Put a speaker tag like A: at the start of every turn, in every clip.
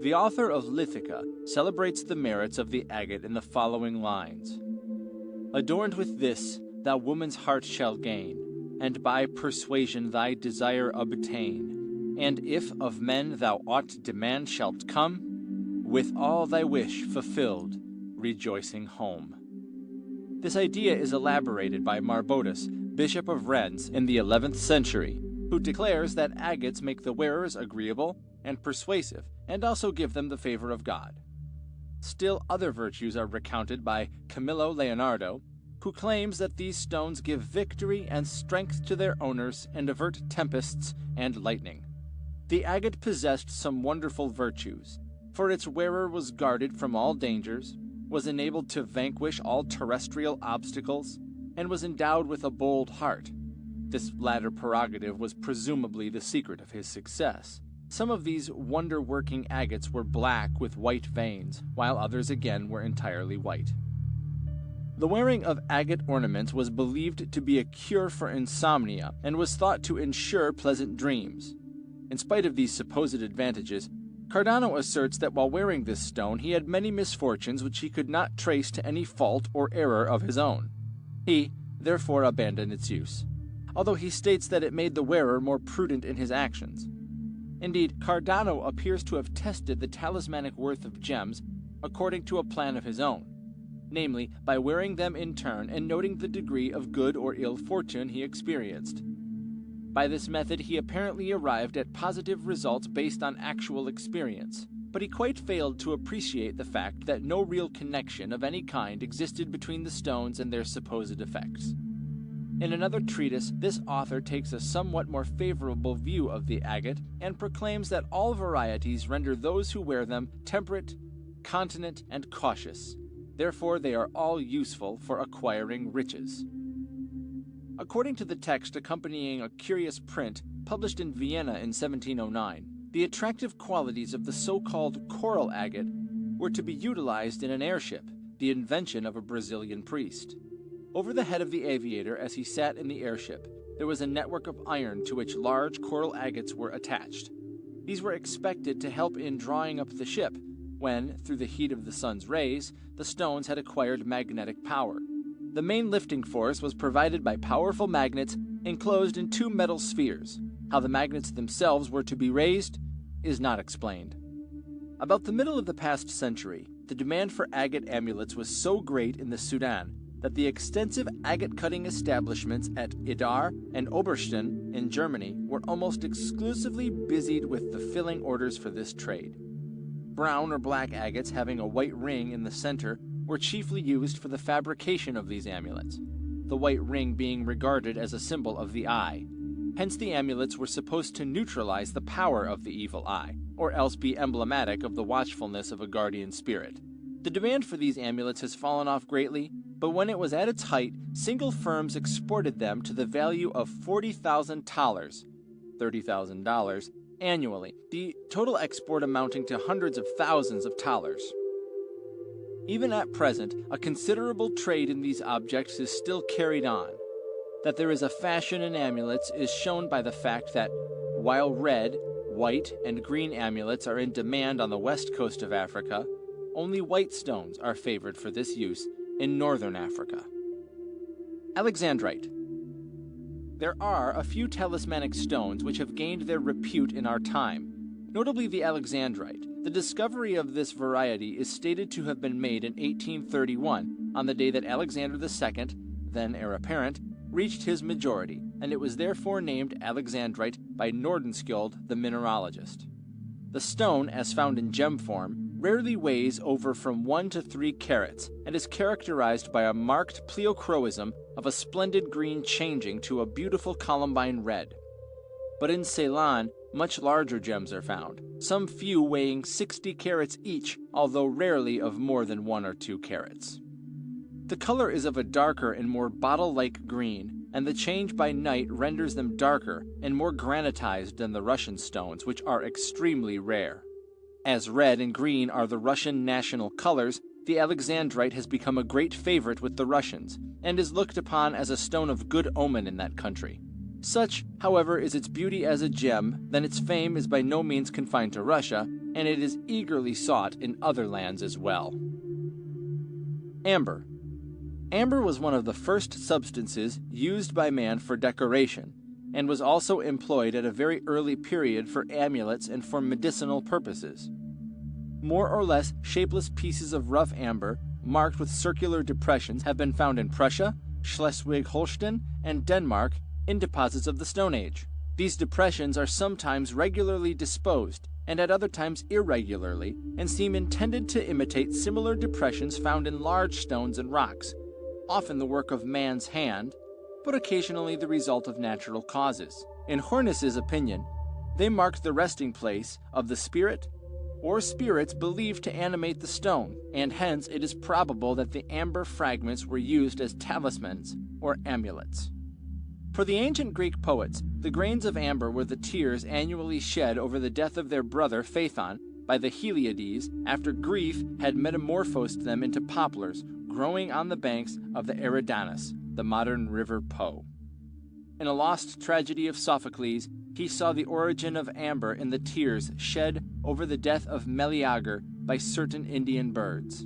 A: The author of Lithica celebrates the merits of the agate in the following lines. Adorned with this, thou woman's heart shalt gain, and by persuasion thy desire obtain. And if of men thou aught demand shalt come, with all thy wish fulfilled, rejoicing home. This idea is elaborated by Marbodus, Bishop of Rennes, in the 11th century, who declares that agates make the wearers agreeable and persuasive, and also give them the favor of God. Still other virtues are recounted by Camillo Leonardo, who claims that these stones give victory and strength to their owners and avert tempests and lightning. The agate possessed some wonderful virtues, for its wearer was guarded from all dangers, was enabled to vanquish all terrestrial obstacles, and was endowed with a bold heart. This latter prerogative was presumably the secret of his success. Some of these wonder-working agates were black with white veins, while others again were entirely white. The wearing of agate ornaments was believed to be a cure for insomnia and was thought to ensure pleasant dreams. In spite of these supposed advantages, Cardano asserts that while wearing this stone he had many misfortunes which he could not trace to any fault or error of his own. He, therefore, abandoned its use, although he states that it made the wearer more prudent in his actions. Indeed, Cardano appears to have tested the talismanic worth of gems according to a plan of his own, namely by wearing them in turn and noting the degree of good or ill fortune he experienced. By this method he apparently arrived at positive results based on actual experience, but he quite failed to appreciate the fact that no real connection of any kind existed between the stones and their supposed effects. In another treatise, this author takes a somewhat more favorable view of the agate and proclaims that all varieties render those who wear them temperate, continent, and cautious. Therefore, they are all useful for acquiring riches. According to the text accompanying a curious print published in Vienna in 1709, the attractive qualities of the so-called coral agate were to be utilized in an airship, the invention of a Brazilian priest. Over the head of the aviator as he sat in the airship, there was a network of iron to which large coral agates were attached. These were expected to help in drawing up the ship when, through the heat of the sun's rays, the stones had acquired magnetic power. The main lifting force was provided by powerful magnets enclosed in two metal spheres. How the magnets themselves were to be raised is not explained. About the middle of the past century, the demand for agate amulets was so great in the Sudan that the extensive agate-cutting establishments at Idar and Oberstein in Germany were almost exclusively busied with fulfilling orders for this trade. Brown or black agates having a white ring in the center were chiefly used for the fabrication of these amulets, the white ring being regarded as a symbol of the eye. Hence the amulets were supposed to neutralize the power of the evil eye, or else be emblematic of the watchfulness of a guardian spirit. The demand for these amulets has fallen off greatly, but when it was at its height, single firms exported them to the value of 40,000 thalers, $30,000, annually, the total export amounting to hundreds of thousands of thalers. Even at present, a considerable trade in these objects is still carried on. That there is a fashion in amulets is shown by the fact that, while red, white, and green amulets are in demand on the west coast of Africa, only white stones are favored for this use in northern Africa. Alexandrite. There are a few talismanic stones which have gained their repute in our time, notably the alexandrite. The discovery of this variety is stated to have been made in 1831, on the day that Alexander II, then heir apparent, reached his majority, and it was therefore named alexandrite by Nordenskjöld, the mineralogist. The stone, as found in gem form, rarely weighs over from 1 to 3 carats and is characterized by a marked pleochroism of a splendid green changing to a beautiful columbine red. But in Ceylon, much larger gems are found, some few weighing 60 carats each, although rarely of more than 1 or 2 carats. The color is of a darker and more bottle-like green, and the change by night renders them darker and more granitized than the Russian stones, which are extremely rare. As red and green are the Russian national colors, the alexandrite has become a great favorite with the Russians, and is looked upon as a stone of good omen in that country. Such, however, is its beauty as a gem, that its fame is by no means confined to Russia, and it is eagerly sought in other lands as well. Amber. Amber was one of the first substances used by man for decoration, and was also employed at a very early period for amulets and for medicinal purposes. More or less shapeless pieces of rough amber, marked with circular depressions, have been found in Prussia, Schleswig-Holstein, and Denmark in deposits of the Stone Age. These depressions are sometimes regularly disposed, and at other times irregularly, and seem intended to imitate similar depressions found in large stones and rocks, often the work of man's hand, but occasionally the result of natural causes. In Hornis's opinion, they marked the resting place of the spirit or spirits believed to animate the stone, and hence it is probable that the amber fragments were used as talismans or amulets. For the ancient Greek poets, the grains of amber were the tears annually shed over the death of their brother Phaethon by the Heliades after grief had metamorphosed them into poplars growing on the banks of the Eridanus, the modern river Po. In a lost tragedy of Sophocles, he saw the origin of amber in the tears shed over the death of Meleager by certain Indian birds.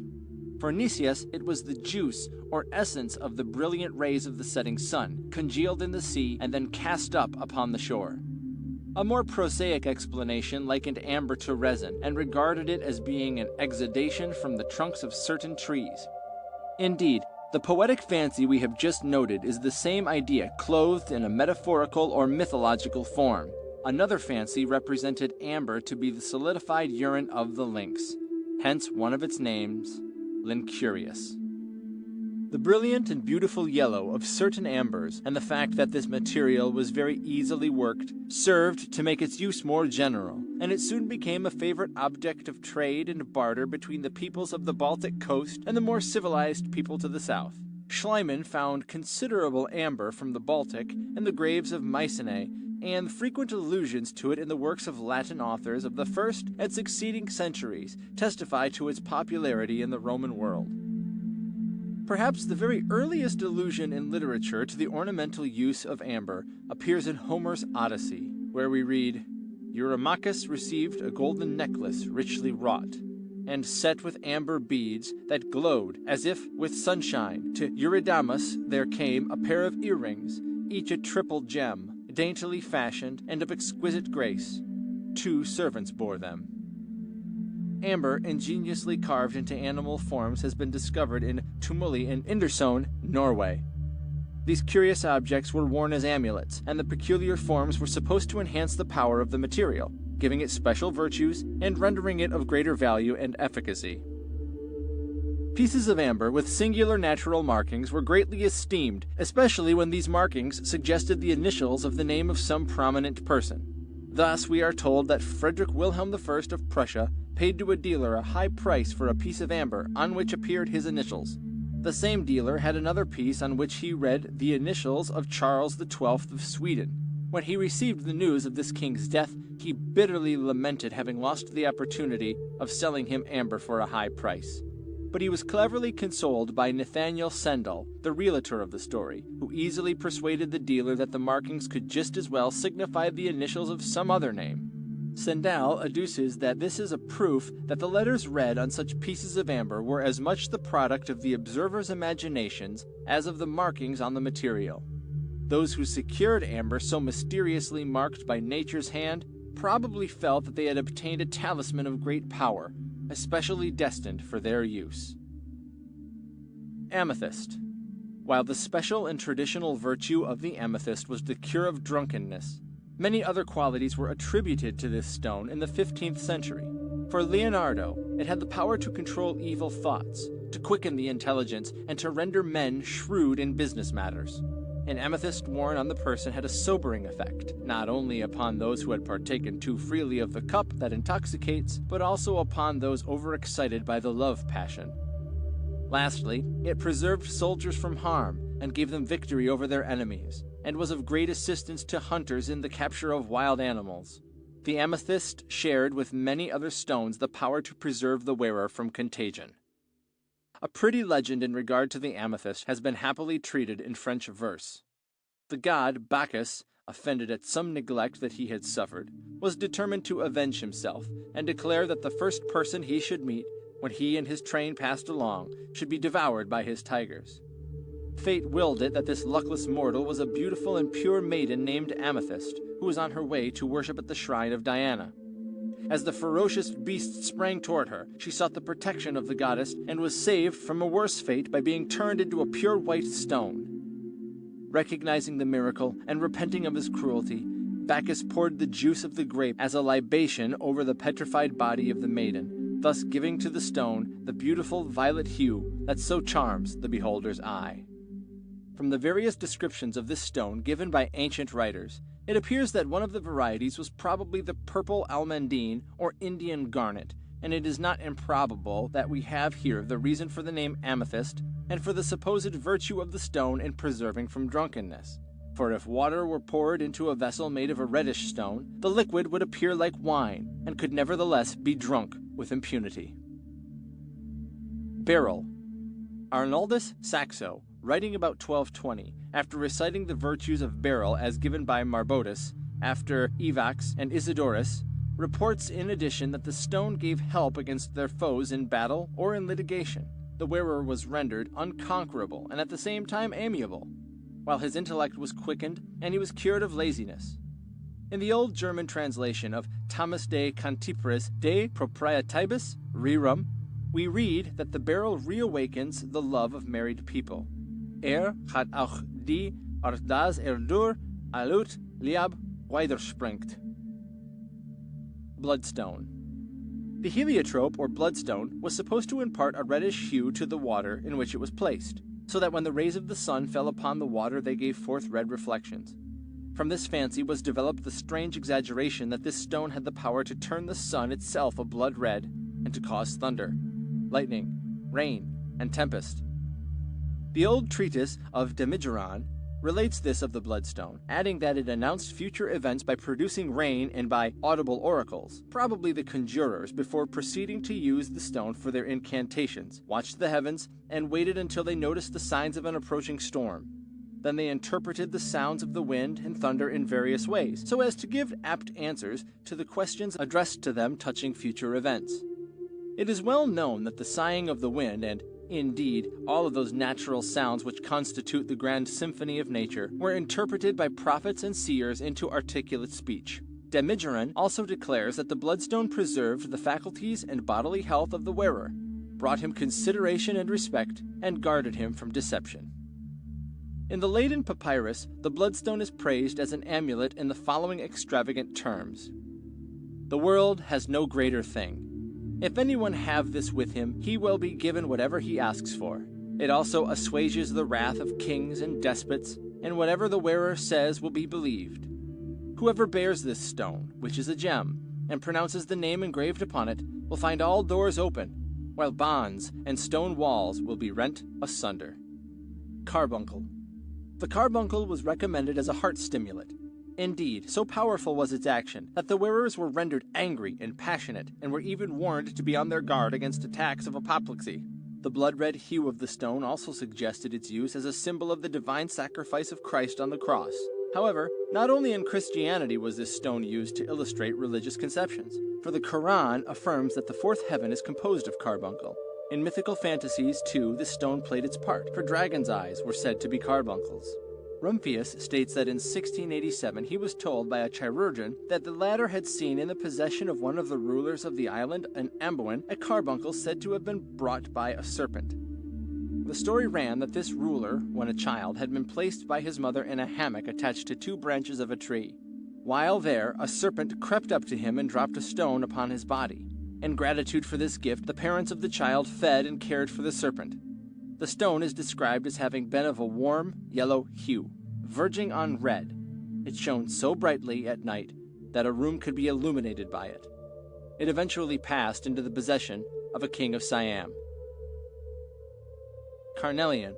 A: For Nicias, it was the juice or essence of the brilliant rays of the setting sun, congealed in the sea and then cast up upon the shore. A more prosaic explanation likened amber to resin and regarded it as being an exudation from the trunks of certain trees. Indeed, the poetic fancy we have just noted is the same idea clothed in a metaphorical or mythological form. Another fancy represented amber to be the solidified urine of the lynx, hence one of its names, Lincurius. The brilliant and beautiful yellow of certain ambers, and the fact that this material was very easily worked, served to make its use more general, and it soon became a favorite object of trade and barter between the peoples of the Baltic coast and the more civilized people to the south. Schliemann found considerable amber from the Baltic in the graves of Mycenae, and frequent allusions to it in the works of Latin authors of the first and succeeding centuries testify to its popularity in the Roman world. Perhaps the very earliest allusion in literature to the ornamental use of amber appears in Homer's Odyssey, where we read, Eurymachus received a golden necklace richly wrought, and set with amber beads that glowed as if with sunshine. To Eurydamas there came a pair of earrings, each a triple gem, daintily fashioned and of exquisite grace. 2 servants bore them. Amber, ingeniously carved into animal forms, has been discovered in tumuli in Indersone, Norway. These curious objects were worn as amulets, and the peculiar forms were supposed to enhance the power of the material, giving it special virtues and rendering it of greater value and efficacy. Pieces of amber with singular natural markings were greatly esteemed, especially when these markings suggested the initials of the name of some prominent person. Thus, we are told that Frederick Wilhelm I of Prussia paid to a dealer a high price for a piece of amber on which appeared his initials. The same dealer had another piece on which he read the initials of Charles XII of Sweden. When he received the news of this king's death, he bitterly lamented having lost the opportunity of selling him amber for a high price. But he was cleverly consoled by Nathaniel Sendall, the realtor of the story, who easily persuaded the dealer that the markings could just as well signify the initials of some other name. Sendall adduces that this is a proof that the letters read on such pieces of amber were as much the product of the observer's imaginations as of the markings on the material. Those who secured amber so mysteriously marked by nature's hand probably felt that they had obtained a talisman of great power, especially destined for their use. Amethyst. While the special and traditional virtue of the amethyst was the cure of drunkenness, many other qualities were attributed to this stone in the 15th century. For Leonardo, it had the power to control evil thoughts, to quicken the intelligence, and to render men shrewd in business matters. An amethyst worn on the person had a sobering effect, not only upon those who had partaken too freely of the cup that intoxicates, but also upon those overexcited by the love passion. Lastly, it preserved soldiers from harm and gave them victory over their enemies, and was of great assistance to hunters in the capture of wild animals. The amethyst shared with many other stones the power to preserve the wearer from contagion. A pretty legend in regard to the amethyst has been happily treated in French verse. The god Bacchus offended at some neglect that he had suffered, was determined to avenge himself and declare that the first person he should meet, when he and his train passed along, should be devoured by his tigers. Fate willed it that this luckless mortal was a beautiful and pure maiden named Amethyst, who was on her way to worship at the shrine of Diana. As the ferocious beast sprang toward her, she sought the protection of the goddess and was saved from a worse fate by being turned into a pure white stone. Recognizing the miracle and repenting of his cruelty, Bacchus poured the juice of the grape as a libation over the petrified body of the maiden, thus giving to the stone the beautiful violet hue that so charms the beholder's eye. From the various descriptions of this stone given by ancient writers, it appears that one of the varieties was probably the purple almandine or Indian garnet, and it is not improbable that we have here the reason for the name amethyst and for the supposed virtue of the stone in preserving from drunkenness. For if water were poured into a vessel made of a reddish stone, the liquid would appear like wine, and could nevertheless be drunk with impunity. Beryl. Arnoldus Saxo, writing about 1220, after reciting the virtues of beryl as given by Marbodus, after Evax and Isidorus, reports in addition that the stone gave help against their foes in battle or in litigation. The wearer was rendered unconquerable and at the same time amiable, while his intellect was quickened and he was cured of laziness. In the old German translation of Thomas de Cantipris de Proprietibus Rerum, we read that the beryl reawakens the love of married people. Hat auch die das durch Alut Liab widerspringt. Bloodstone. The heliotrope, or bloodstone, was supposed to impart a reddish hue to the water in which it was placed, so that when the rays of the sun fell upon the water they gave forth red reflections. From this fancy was developed the strange exaggeration that this stone had the power to turn the sun itself a blood red, and to cause thunder, lightning, rain, and tempest. The old treatise of Damigeron relates this of the bloodstone, adding that it announced future events by producing rain and by audible oracles. Probably the conjurers, before proceeding to use the stone for their incantations, watched the heavens and waited until they noticed the signs of an approaching storm. Then they interpreted the sounds of the wind and thunder in various ways, so as to give apt answers to the questions addressed to them touching future events. It is well known that the sighing of the wind and, indeed, all of those natural sounds which constitute the grand symphony of nature were interpreted by prophets and seers into articulate speech. Damigeron also declares that the bloodstone preserved the faculties and bodily health of the wearer, brought him consideration and respect, and guarded him from deception. In the Leyden papyrus, the bloodstone is praised as an amulet in the following extravagant terms. The world has no greater thing. If anyone have this with him, he will be given whatever he asks for. It also assuages the wrath of kings and despots, and whatever the wearer says will be believed. Whoever bears this stone, which is a gem, and pronounces the name engraved upon it, will find all doors open, while bonds and stone walls will be rent asunder. Carbuncle. The carbuncle was recommended as a heart stimulant. Indeed, so powerful was its action that the wearers were rendered angry and passionate, and were even warned to be on their guard against attacks of apoplexy. The blood-red hue of the stone also suggested its use as a symbol of the divine sacrifice of Christ on the cross. However, not only in Christianity was this stone used to illustrate religious conceptions, for the Quran affirms that the fourth heaven is composed of carbuncle. In mythical fantasies, too, this stone played its part, for dragon's eyes were said to be carbuncles. Rumphius states that in 1687 he was told by a chirurgeon that the latter had seen in the possession of one of the rulers of the island, an Amboin, a carbuncle said to have been brought by a serpent. The story ran that this ruler, when a child, had been placed by his mother in a hammock attached to two branches of a tree. While there, a serpent crept up to him and dropped a stone upon his body. In gratitude for this gift, the parents of the child fed and cared for the serpent. The stone is described as having been of a warm yellow hue, verging on red. It shone so brightly at night that a room could be illuminated by it. It eventually passed into the possession of a king of Siam. Carnelian.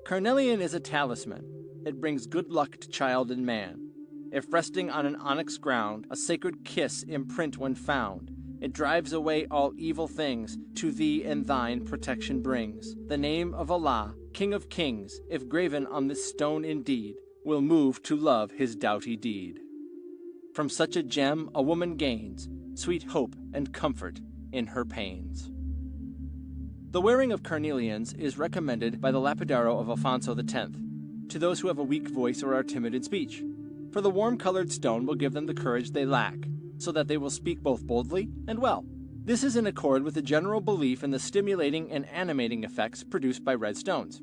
A: Carnelian is a talisman. It brings good luck to child and man. If resting on an onyx ground, a sacred kiss imprint when found. It drives away all evil things, to thee and thine protection brings. The name of Allah, King of Kings, if graven on this stone indeed, will move to love his doughty deed. From such a gem a woman gains sweet hope and comfort in her pains. The wearing of carnelians is recommended by the Lapidaro of Alfonso X to those who have a weak voice or are timid in speech, for the warm-colored stone will give them the courage they lack, so that they will speak both boldly and well. This is in accord with the general belief in the stimulating and animating effects produced by red stones.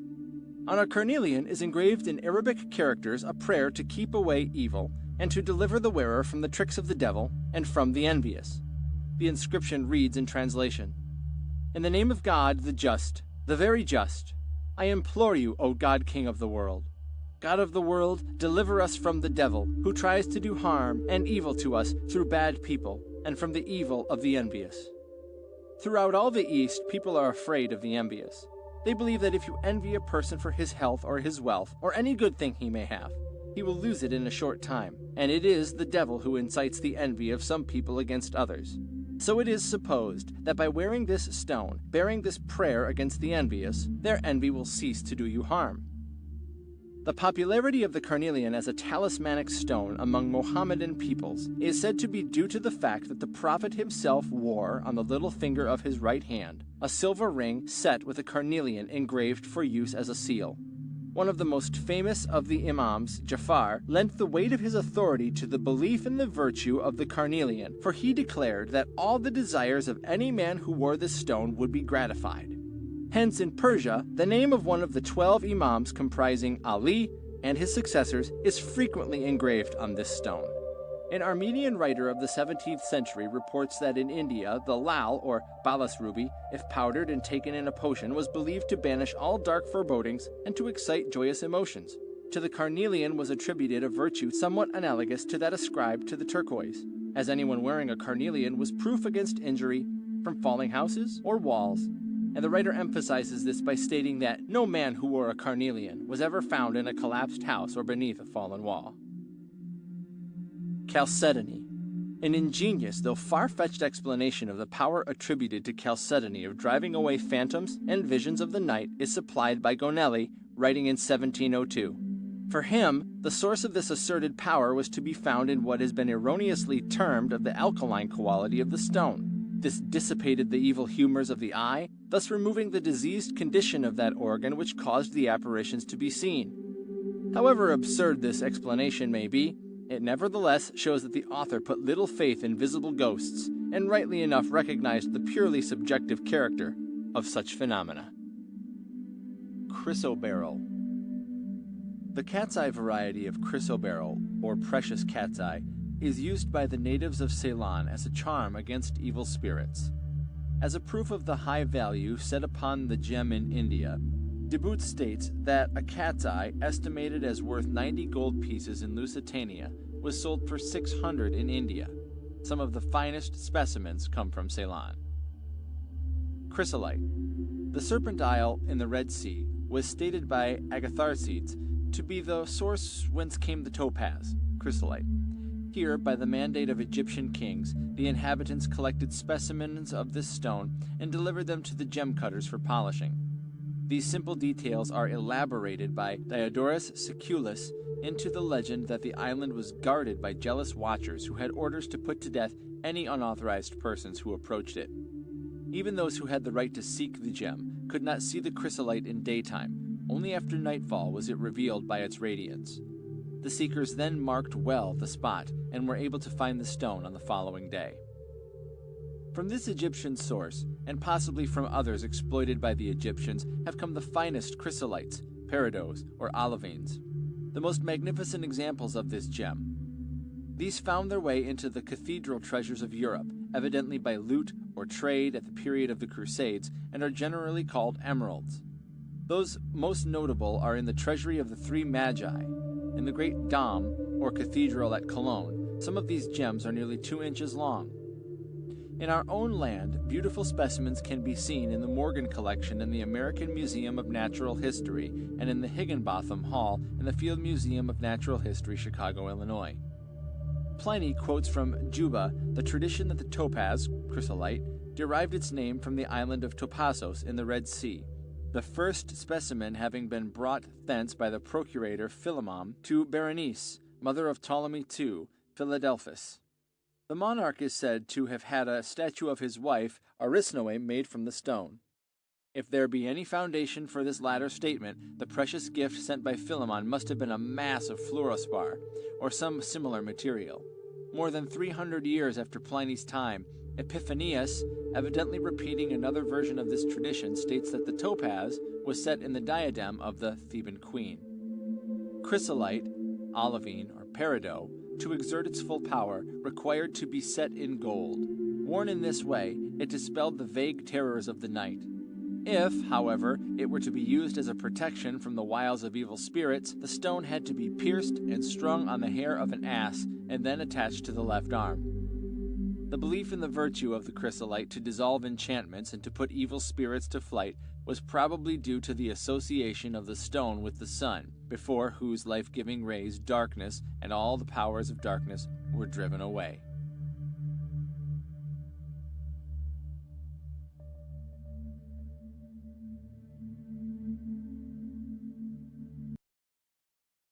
A: On a carnelian is engraved in Arabic characters a prayer to keep away evil and to deliver the wearer from the tricks of the devil and from the envious. The inscription reads in translation, "In the name of God, the just, the very just, I implore you, O God, King of the world. God of the world, deliver us from the devil, who tries to do harm and evil to us through bad people, and from the evil of the envious." Throughout all the East, people are afraid of the envious. They believe that if you envy a person for his health or his wealth, or any good thing he may have, he will lose it in a short time, and it is the devil who incites the envy of some people against others. So it is supposed that by wearing this stone, bearing this prayer against the envious, their envy will cease to do you harm. The popularity of the carnelian as a talismanic stone among Mohammedan peoples is said to be due to the fact that the Prophet himself wore on the little finger of his right hand a silver ring set with a carnelian engraved for use as a seal. One of the most famous of the Imams, Jafar, lent the weight of his authority to the belief in the virtue of the carnelian, for he declared that all the desires of any man who wore this stone would be gratified. Hence, in Persia, the name of one of the 12 Imams comprising Ali and his successors is frequently engraved on this stone. An Armenian writer of the 17th century reports that in India, the lal, or balas ruby, if powdered and taken in a potion, was believed to banish all dark forebodings and to excite joyous emotions. To the carnelian was attributed a virtue somewhat analogous to that ascribed to the turquoise, as anyone wearing a carnelian was proof against injury from falling houses or walls. And the writer emphasizes this by stating that no man who wore a carnelian was ever found in a collapsed house or beneath a fallen wall. Chalcedony. An ingenious, though far-fetched explanation of the power attributed to chalcedony of driving away phantoms and visions of the night is supplied by Gonelli, writing in 1702. For him, the source of this asserted power was to be found in what has been erroneously termed of the alkaline quality of the stone. This dissipated the evil humors of the eye, thus removing the diseased condition of that organ which caused the apparitions to be seen. However absurd this explanation may be, it nevertheless shows that the author put little faith in visible ghosts, and rightly enough recognized the purely subjective character of such phenomena. Chrysoberyl. The cat's eye variety of chrysoberyl, or precious cat's eye, is used by the natives of Ceylon as a charm against evil spirits. As a proof of the high value set upon the gem in India, De Boot states that a cat's eye, estimated as worth 90 gold pieces in Lusitania, was sold for 600 in India. Some of the finest specimens come from Ceylon. Chrysolite. The serpent isle in the Red Sea was stated by Agatharcides to be the source whence came the topaz, chrysolite. Here, by the mandate of Egyptian kings, the inhabitants collected specimens of this stone and delivered them to the gem cutters for polishing. These simple details are elaborated by Diodorus Siculus into the legend that the island was guarded by jealous watchers who had orders to put to death any unauthorized persons who approached it. Even those who had the right to seek the gem could not see the chrysolite in daytime. Only after nightfall was it revealed by its radiance. The seekers then marked well the spot and were able to find the stone on the following day. From this Egyptian source, and possibly from others exploited by the Egyptians, have come the finest chrysolites, peridots, or olivines, the most magnificent examples of this gem. These found their way into the cathedral treasures of Europe, evidently by loot or trade at the period of the Crusades, and are generally called emeralds. Those most notable are in the treasury of the Three Magi. In the great Dom, or cathedral at Cologne, some of these gems are nearly 2 inches long. In our own land, beautiful specimens can be seen in the Morgan collection in the American Museum of Natural History and in the Higginbotham Hall in the Field Museum of Natural History, Chicago, Illinois. Pliny quotes from Juba the tradition that the topaz, chrysolite, derived its name from the island of Topazos in the Red Sea. the first specimen having been brought thence by the procurator Philemon to Berenice, mother of Ptolemy II, Philadelphus. The monarch is said to have had a statue of his wife, Arsinoe, made from the stone. If there be any foundation for this latter statement, the precious gift sent by Philemon must have been a mass of fluorspar, or some similar material. More than 300 years after Pliny's time, Epiphanius, evidently repeating another version of this tradition, states that the topaz was set in the diadem of the Theban queen. Chrysolite, olivine, or peridot, to exert its full power, required to be set in gold. Worn in this way, it dispelled the vague terrors of the night. If, however, it were to be used as a protection from the wiles of evil spirits, the stone had to be pierced and strung on the hair of an ass and then attached to the left arm. The belief in the virtue of the chrysolite to dissolve enchantments and to put evil spirits to flight was probably due to the association of the stone with the sun, before whose life-giving rays darkness and all the powers of darkness were driven away.